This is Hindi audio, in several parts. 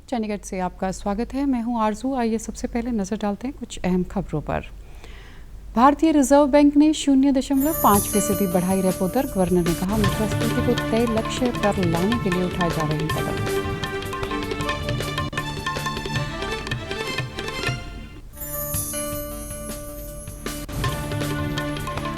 चंडीगढ़ से आपका स्वागत है। मैं हूं आरजू। आइए सबसे पहले नजर डालते हैं कुछ अहम खबरों पर। भारतीय रिजर्व बैंक ने 0.5% बढ़ाई रेपो दर। गवर्नर ने कहा मुद्रास्फीति को तय लक्ष्य पर लाने के लिए उठाए जा रहे कदम।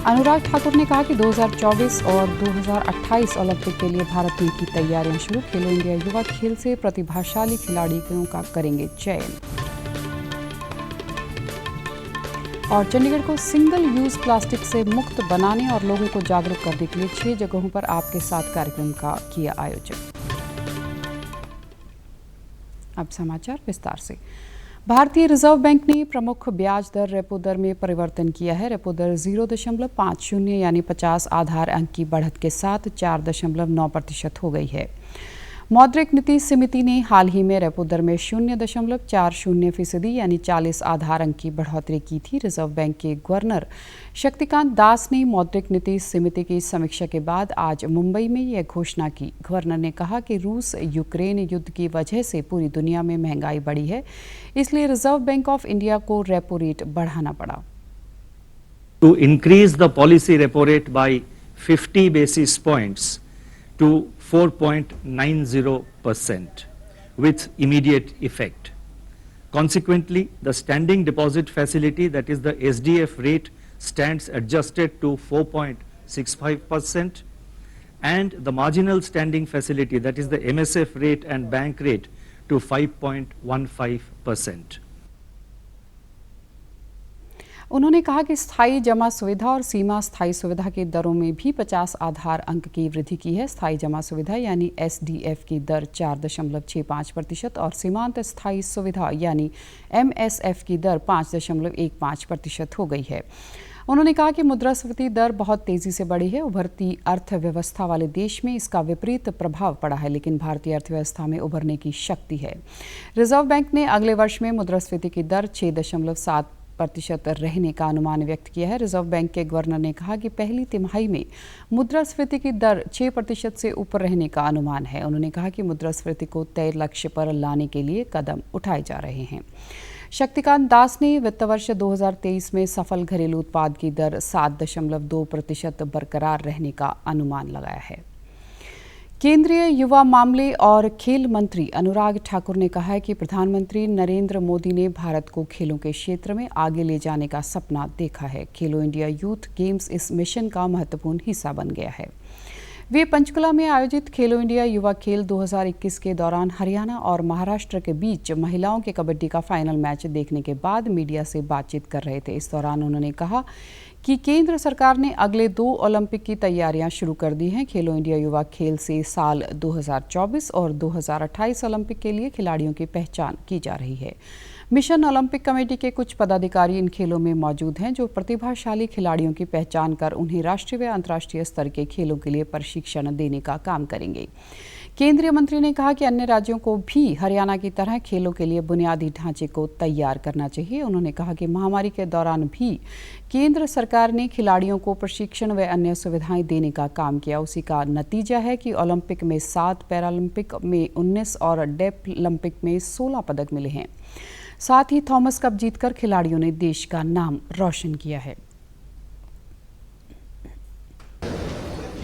अनुराग ठाकुर ने कहा कि 2024 और 2028 ओलंपिक के लिए भारत ने की तैयारियां शुरू। खेलो इंडिया युवा खेल से प्रतिभाशाली खिलाड़ियों का करेंगे चयन। और चंडीगढ़ को सिंगल यूज प्लास्टिक से मुक्त बनाने और लोगों को जागरूक करने के लिए 6 जगहों पर आपके साथ कार्यक्रम का किया आयोजन। अब समाचार विस्तार से। भारतीय रिजर्व बैंक ने प्रमुख ब्याज दर रेपो दर में परिवर्तन किया है। रेपो दर 0.50 यानी 50 आधार अंक की बढ़त के साथ 4.9% हो गई है। मौद्रिक नीति समिति ने हाल ही में रेपो दर में 0.40% यानी 40 आधार अंक की बढ़ोतरी की थी। रिजर्व बैंक के गवर्नर शक्तिकांत दास ने मौद्रिक नीति समिति की समीक्षा के बाद आज मुंबई में यह घोषणा की। गवर्नर ने कहा कि रूस यूक्रेन युद्ध की वजह से पूरी दुनिया में महंगाई बढ़ी है, इसलिए रिजर्व बैंक ऑफ इंडिया को रेपो रेट बढ़ाना पड़ा। To increase the policy repo rate by 50 basis points to 4.90% with immediate effect. Consequently, the standing deposit facility, that is the SDF rate, stands adjusted to 4.65% and the marginal standing facility, that is the MSF rate and bank rate, to 5.15%. उन्होंने कहा कि स्थायी जमा सुविधा और सीमा स्थायी सुविधा की दरों में भी 50 आधार अंक की वृद्धि की है। स्थायी जमा सुविधा यानी SDF की दर 4.65% और सीमांत स्थायी सुविधा यानी MSF की दर 5.15% हो गई है। उन्होंने कहा कि मुद्रास्फीति दर बहुत तेजी से बढ़ी है। उभरती अर्थव्यवस्था वाले देश में इसका विपरीत प्रभाव पड़ा है, लेकिन भारतीय अर्थव्यवस्था में उभरने की शक्ति है। रिजर्व बैंक ने अगले वर्ष में मुद्रास्फीति की दर 6.7% रहने का अनुमान व्यक्त किया है। रिजर्व बैंक के गवर्नर ने कहा कि पहली तिमाही में मुद्रास्फीति की दर 6% से ऊपर रहने का अनुमान है। उन्होंने कहा कि मुद्रास्फीति को तय लक्ष्य पर लाने के लिए कदम उठाए जा रहे हैं। शक्तिकांत दास ने वित्त वर्ष 2023 में सफल घरेलू उत्पाद की दर 7.2% बरकरार रहने का अनुमान लगाया है। केंद्रीय युवा मामले और खेल मंत्री अनुराग ठाकुर ने कहा है कि प्रधानमंत्री नरेंद्र मोदी ने भारत को खेलों के क्षेत्र में आगे ले जाने का सपना देखा है। खेलो इंडिया यूथ गेम्स इस मिशन का महत्वपूर्ण हिस्सा बन गया है। वे पंचकुला में आयोजित खेलो इंडिया युवा खेल 2021 के दौरान हरियाणा और महाराष्ट्र के बीच महिलाओं के कबड्डी का फाइनल मैच देखने के बाद मीडिया से बातचीत कर रहे थे। इस दौरान उन्होंने कहा कि केंद्र सरकार ने अगले 2 ओलंपिक की तैयारियां शुरू कर दी हैं। खेलो इंडिया युवा खेल से साल 2024 और 2028 ओलंपिक के लिए खिलाड़ियों की पहचान की जा रही है। मिशन ओलंपिक कमेटी के कुछ पदाधिकारी इन खेलों में मौजूद हैं, जो प्रतिभाशाली खिलाड़ियों की पहचान कर उन्हें राष्ट्रीय व अंतर्राष्ट्रीय स्तर के खेलों के लिए प्रशिक्षण देने का काम करेंगे। केंद्रीय मंत्री ने कहा कि अन्य राज्यों को भी हरियाणा की तरह खेलों के लिए बुनियादी ढांचे को तैयार करना चाहिए। उन्होंने कहा कि महामारी के दौरान भी केंद्र सरकार ने खिलाड़ियों को प्रशिक्षण व अन्य सुविधाएं देने का काम किया। उसी का नतीजा है कि ओलंपिक में 7, पैरालंपिक में 19 और डेफलिम्पिक में 16 पदक मिले हैं। साथ ही थॉमस कप जीतकर खिलाड़ियों ने देश का नाम रोशन किया है।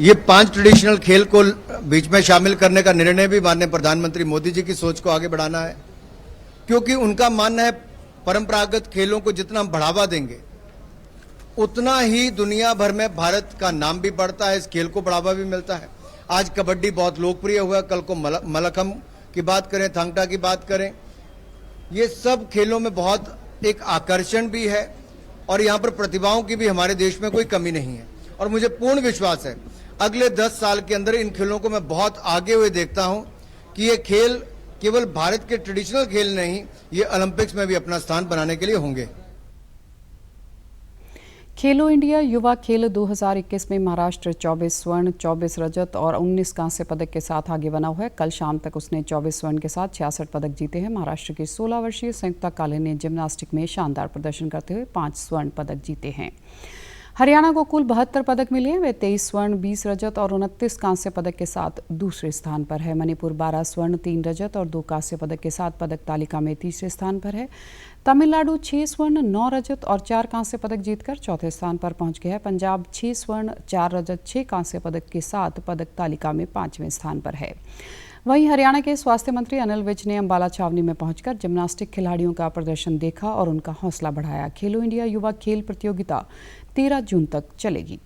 ये 5 ट्रेडिशनल खेल को बीच में शामिल करने का निर्णय भी माननीय प्रधानमंत्री मोदी जी की सोच को आगे बढ़ाना है, क्योंकि उनका मानना है परंपरागत खेलों को जितना हम बढ़ावा देंगे उतना ही दुनिया भर में भारत का नाम भी बढ़ता है, इस खेल को बढ़ावा भी मिलता है। आज कबड्डी बहुत लोकप्रिय हुआ, कल को मलखम की बात करें, थांगटा की बात करें, ये सब खेलों में बहुत एक आकर्षण भी है और यहाँ पर प्रतिभाओं की भी हमारे देश में कोई कमी नहीं है। और मुझे पूर्ण विश्वास है अगले 10 साल के अंदर इन खेलों को मैं बहुत आगे हुए देखता हूं कि ये खेल केवल भारत के ट्रेडिशनल खेल नहीं, ये ओलंपिक्स में भी अपना स्थान बनाने के लिए होंगे। खेलो इंडिया युवा खेल 2021 में महाराष्ट्र 24 स्वर्ण, 24 रजत और 19 कांस्य पदक के साथ आगे बना हुआ है। कल शाम तक उसने 24 स्वर्ण के साथ 66 पदक जीते हैं। महाराष्ट्र की 16 वर्षीय संयुक्ता काले ने जिम्नास्टिक में शानदार प्रदर्शन करते हुए 5 स्वर्ण पदक जीते हैं। हरियाणा को कुल 72 पदक मिले हैं। वे 23 स्वर्ण, 20 रजत और 29 कांस्य पदक के साथ दूसरे स्थान पर है। मणिपुर 12 स्वर्ण, 3 रजत और 2 कांस्य पदक के साथ पदक तालिका में तीसरे स्थान पर है। तमिलनाडु 6 स्वर्ण, 9 रजत और 4 कांस्य पदक जीतकर चौथे स्थान पर पहुंच गया है। पंजाब 6 स्वर्ण, 4 रजत, 6 कांस्य पदक के साथ पदक तालिका में 5वें स्थान पर है। वहीं हरियाणा के स्वास्थ्य मंत्री अनिल विज ने अंबाला छावनी में पहुंचकर जिम्नास्टिक खिलाड़ियों का प्रदर्शन देखा और उनका हौसला बढ़ाया। खेलो इंडिया युवा खेल प्रतियोगिता 13 जून तक चलेगी।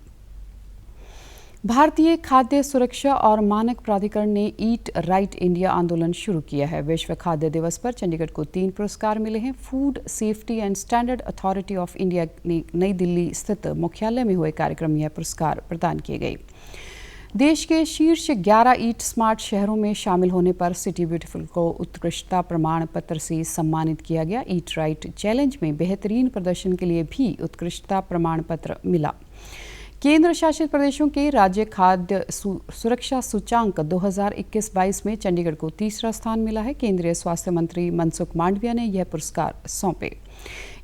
भारतीय खाद्य सुरक्षा और मानक प्राधिकरण ने ईट राइट इंडिया आंदोलन शुरू किया है। विश्व खाद्य दिवस पर चंडीगढ़ को 3 पुरस्कार मिले हैं। Food safety and standard authority of India ने नई दिल्ली स्थित मुख्यालय में हुए कार्यक्रम में यह पुरस्कार प्रदान किए गए। देश के शीर्ष 11 ईट स्मार्ट शहरों में शामिल होने पर सिटी ब्यूटीफुल को उत्कृष्टता प्रमाण पत्र से सम्मानित किया गया। ईट राइट चैलेंज में बेहतरीन प्रदर्शन के लिए भी उत्कृष्टता प्रमाण पत्र मिला। केंद्र शासित प्रदेशों के राज्य खाद्य सुरक्षा सूचांक 2021-22 में चंडीगढ़ को तीसरा स्थान मिला है। केंद्रीय स्वास्थ्य मंत्री मनसुख मांडविया ने यह पुरस्कार सौंपे।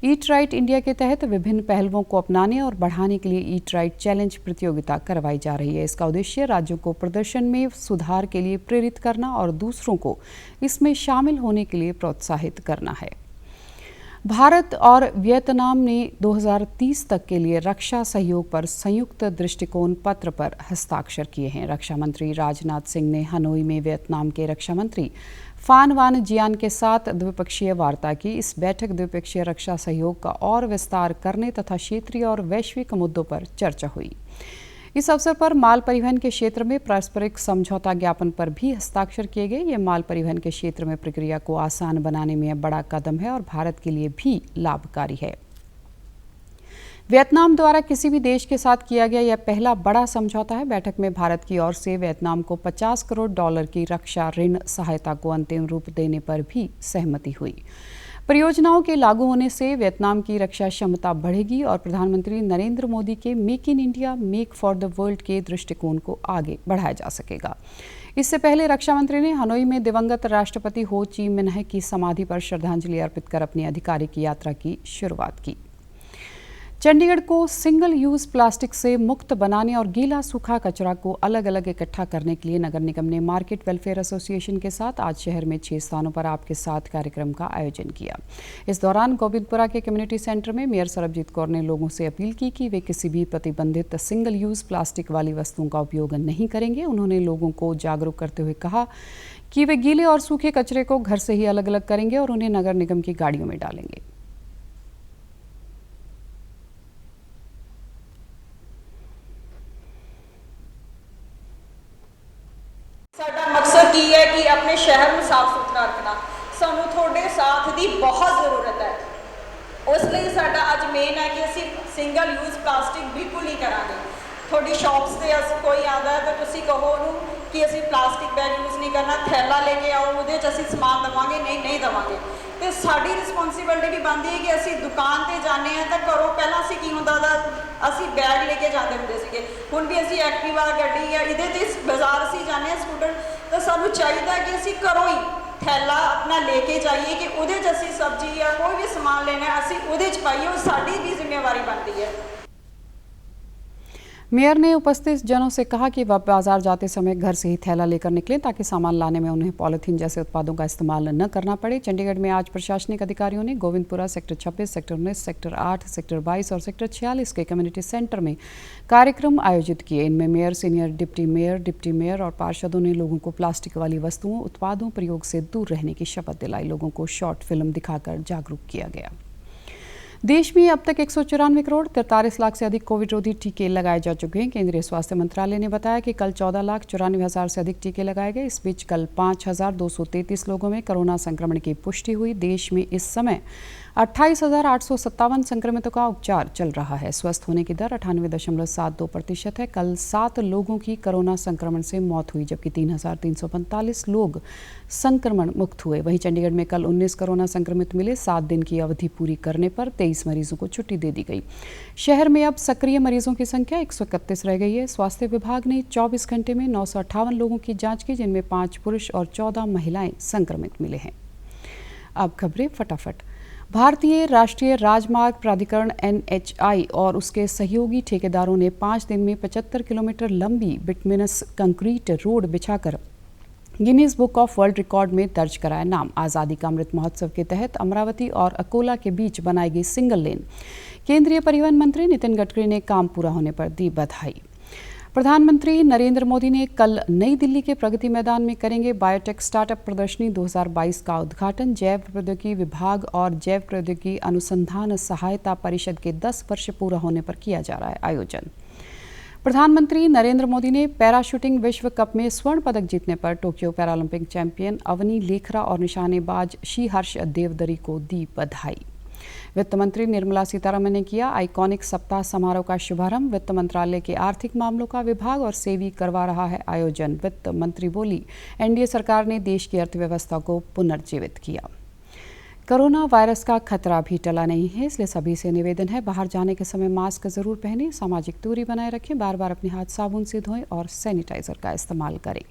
ईट राइट इंडिया के तहत विभिन्न पहलुओं को अपनाने और बढ़ाने के लिए ईट राइट चैलेंज प्रतियोगिता करवाई जा रही है। इसका उद्देश्य राज्यों को प्रदर्शन में सुधार के लिए प्रेरित करना और दूसरों को इसमें शामिल होने के लिए प्रोत्साहित करना है। भारत और वियतनाम ने 2030 तक के लिए रक्षा सहयोग पर संयुक्त दृष्टिकोण पत्र पर हस्ताक्षर किए हैं। रक्षा मंत्री राजनाथ सिंह ने हनोई में वियतनाम के रक्षा मंत्री फान वान जियान के साथ द्विपक्षीय वार्ता की। इस बैठक द्विपक्षीय रक्षा सहयोग का और विस्तार करने तथा क्षेत्रीय और वैश्विक मुद्दों पर चर्चा हुई। इस अवसर पर माल परिवहन के क्षेत्र में पारस्परिक समझौता ज्ञापन पर भी हस्ताक्षर किए गए। ये माल परिवहन के क्षेत्र में प्रक्रिया को आसान बनाने में बड़ा कदम है और भारत के लिए भी लाभकारी है। वियतनाम द्वारा किसी भी देश के साथ किया गया यह पहला बड़ा समझौता है। बैठक में भारत की ओर से वियतनाम को $50 करोड़ की रक्षा ऋण सहायता को अंतिम रूप देने पर भी सहमति हुई। परियोजनाओं के लागू होने से वियतनाम की रक्षा क्षमता बढ़ेगी और प्रधानमंत्री नरेंद्र मोदी के make in India, make for the world के दृष्टिकोण को आगे बढ़ाया जा सकेगा। इससे पहले रक्षा मंत्री ने हनोई में दिवंगत राष्ट्रपति हो ची मिन्ह की समाधि पर श्रद्धांजलि अर्पित कर अपनी आधिकारिक यात्रा की शुरुआत की। चंडीगढ़ को सिंगल यूज प्लास्टिक से मुक्त बनाने और गीला सूखा कचरा को अलग अलग इकट्ठा करने के लिए नगर निगम ने मार्केट वेलफेयर एसोसिएशन के साथ आज शहर में 6 स्थानों पर आपके साथ कार्यक्रम का आयोजन किया। इस दौरान गोविंदपुरा के कम्युनिटी सेंटर में मेयर सरबजीत कौर ने लोगों से अपील की कि वे किसी भी प्रतिबंधित सिंगल यूज प्लास्टिक वाली वस्तुओं का उपयोग नहीं करेंगे। उन्होंने लोगों को जागरूक करते हुए कहा कि वे गीले और सूखे कचरे को घर से ही अलग अलग करेंगे और उन्हें नगर निगम की गाड़ियों में डालेंगे। साडा मकसद की है कि अपने शहर में साफ सुथरा रखना। सानू थोड़े साथ की बहुत जरूरत है। उसलिए साडा अज मेन है कि असी सिंगल यूज प्लास्टिक बिल्कुल नहीं करांगे। थोड़ी शॉप्स से कोई आता है तो तुसी कहो उन्होंने कि असी प्लास्टिक बैग यूज नहीं करना, थैला लेके आओ, उहदे च असी समान देवांगे, नहीं देवांगे। तो साडी रिस्पोंसिबिलिटी भी बनती है कि असी दुकान ते जाने हैं तो घरों पहला असी की हुंदा दा असी बैग लेके जाते होंदे सीगे। हुण भी असी एक्टिवा गड्डी या इहदे ते बाजार असी जाने हैं स्कूटर, तो सानू चाहिए कि असी घरों ही थैला अपना लेके जाइए कि उहदे च असी सब्जी या कोई भी समान लेना है असी उहदे च पाइए, वो साडी भी जिम्मेवारी बनती है। मेयर ने उपस्थित जनों से कहा कि वह बाजार जाते समय घर से ही थैला लेकर निकलें ताकि सामान लाने में उन्हें पॉलीथीन जैसे उत्पादों का इस्तेमाल न करना पड़े। चंडीगढ़ में आज प्रशासनिक अधिकारियों ने Govindpura sector 26, sector 19, sector 8, sector 22 और सेक्टर 46 के कम्युनिटी सेंटर में कार्यक्रम आयोजित किए। इनमें मेयर, सीनियर डिप्टी मेयर और पार्षदों ने लोगों को प्लास्टिक वाली वस्तुओं, उत्पादों प्रयोग से दूर रहने की शपथ दिलाई। लोगों को शॉर्ट फिल्म दिखाकर जागरूक किया गया। देश में अब तक 194 करोड़ 43 लाख से अधिक कोविड रोधी टीके लगाए जा चुके हैं। केंद्रीय स्वास्थ्य मंत्रालय ने बताया कि कल 14,94,000 से अधिक टीके लगाए गए। इस बीच कल 5,233 लोगों में कोरोना संक्रमण की पुष्टि हुई। देश में इस समय 28,857 संक्रमितों का उपचार चल रहा है। स्वस्थ होने की दर 98.72% है। कल 7 लोगों की कोरोना संक्रमण से मौत हुई, जबकि 3,345 लोग संक्रमण मुक्त हुए। वहीं चंडीगढ़ में कल 19 कोरोना संक्रमित मिले। 7 दिन की अवधि पूरी करने पर 23 मरीजों को छुट्टी दे दी गई। शहर में अब सक्रिय मरीजों की संख्या 131 रह गई है। स्वास्थ्य विभाग ने 24 घंटे में 958 लोगों की जाँच की, जिनमें 5 पुरुष और 14 महिलाएं संक्रमित मिले हैं। अब खबरें फटाफट। भारतीय राष्ट्रीय राजमार्ग प्राधिकरण NHAI और उसके सहयोगी ठेकेदारों ने 5 दिन में 75 किलोमीटर लंबी बिटुमिनस कंक्रीट रोड बिछाकर Guinness book of world record में दर्ज कराया नाम। आज़ादी का अमृत महोत्सव के तहत अमरावती और अकोला के बीच बनाई गई सिंगल लेन केंद्रीय परिवहन मंत्री नितिन गडकरी ने काम पूरा होने पर दी बधाई। प्रधानमंत्री नरेंद्र मोदी ने कल नई दिल्ली के प्रगति मैदान में करेंगे बायोटेक स्टार्टअप प्रदर्शनी 2022 का उद्घाटन। जैव प्रौद्योगिकी विभाग और जैव प्रौद्योगिकी अनुसंधान सहायता परिषद के 10 वर्ष पूरा होने पर किया जा रहा है आयोजन। प्रधानमंत्री नरेंद्र मोदी ने पैरा शूटिंग विश्व कप में स्वर्ण पदक जीतने पर Tokyo Paralympic champion Avani Lekhara और निशानेबाज श्रीहर्ष देवदरी को दी बधाई। वित्त मंत्री निर्मला सीतारमण ने किया आइकॉनिक सप्ताह समारोह का शुभारंभ। वित्त मंत्रालय के आर्थिक मामलों का विभाग और सेबी करवा रहा है आयोजन। वित्त मंत्री बोली, एनडीए सरकार ने देश की अर्थव्यवस्था को पुनर्जीवित किया। कोरोना वायरस का खतरा भी टला नहीं है, इसलिए सभी से निवेदन है, बाहर जाने के समय मास्क जरूर पहनें, सामाजिक दूरी बनाए रखें, बार बार अपने हाथ साबुन से धोएं और सैनिटाइजर का इस्तेमाल करें।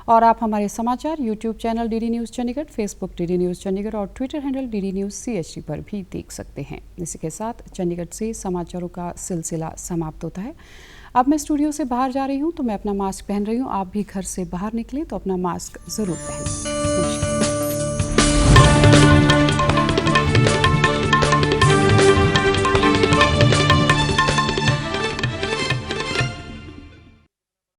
और आप हमारे समाचार YouTube channel DD news Chandigarh, Facebook DD news Chandigarh और Twitter handle DD news CHD पर भी देख सकते हैं। इसी के साथ चंडीगढ़ से समाचारों का सिलसिला समाप्त होता है। अब मैं स्टूडियो से बाहर जा रही हूँ तो मैं अपना मास्क पहन रही हूँ। आप भी घर से बाहर निकलें तो अपना मास्क ज़रूर पहनें।